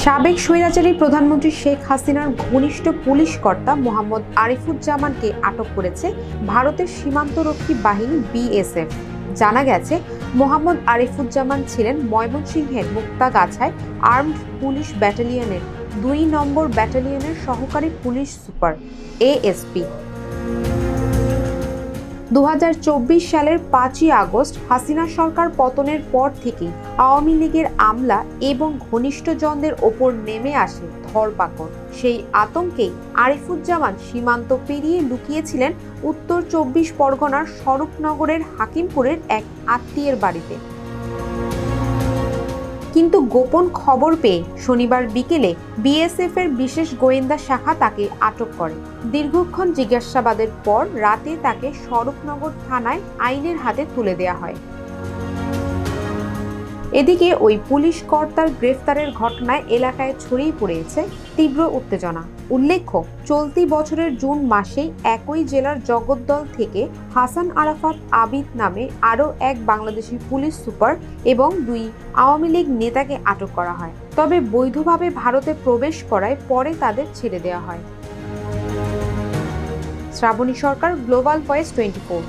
সাবেক স্বৈরাচারী প্রধানমন্ত্রী শেখ হাসিনার ঘনিষ্ঠ পুলিশ কর্তা মোহাম্মদ আরিফুজ্জামানকে আটক করেছে ভারতের সীমান্তরক্ষী বাহিনী বিএসএফ। জানা গেছে, মোহাম্মদ আরিফুজ্জামান ছিলেন ময়মনসিংহের মুক্তাগাছায় আর্মড পুলিশ ব্যাটালিয়নের ২ নম্বর ব্যাটালিয়নের সহকারী পুলিশ সুপার এএসপি। ২০২৪ সালের ৫ই আগস্ট হাসিনা সরকার পতনের পর থেকেই আওয়ামী লীগের আমলা এবং ঘনিষ্ঠজনদের ওপর নেমে আসে ধরপাকড়। সেই আতঙ্কেই আরিফুজ্জামান সীমান্ত পেরিয়ে লুকিয়েছিলেন উত্তর ২৪ পরগনার স্বরূপনগরের হাকিমপুরের এক আত্মীয়ের বাড়িতে। কিন্তু গোপন খবর পেয়ে শনিবার বিকেলে বিএসএফ-এর বিশেষ গোয়েন্দা শাখা তাকে আটক করে। দীর্ঘক্ষণ জিজ্ঞাসাবাদের পর রাতে তাকে স্বরূপনগর থানায় আইনের হাতে তুলে দেওয়া হয়। এদিকে ওই পুলিশ কর্তার গ্রেফতারের ঘটনায় এলাকায় ছড়িয়ে পড়েছে তীব্র উত্তেজনা। উল্লেখ্য, চলতি বছরের জুন মাসেই একই জেলার জগদ্দল থেকে হাসান আরাফাত আবিদ নামে আরও এক বাংলাদেশি পুলিশ সুপার এবং ২ আওয়ামী লীগ নেতাকে আটক করা হয়। তবে বৈধভাবে ভারতে প্রবেশ করায় পরে তাদের ছেড়ে দেওয়া হয়। শ্রাবণী সরকার, গ্লোবাল ভয়েস 24।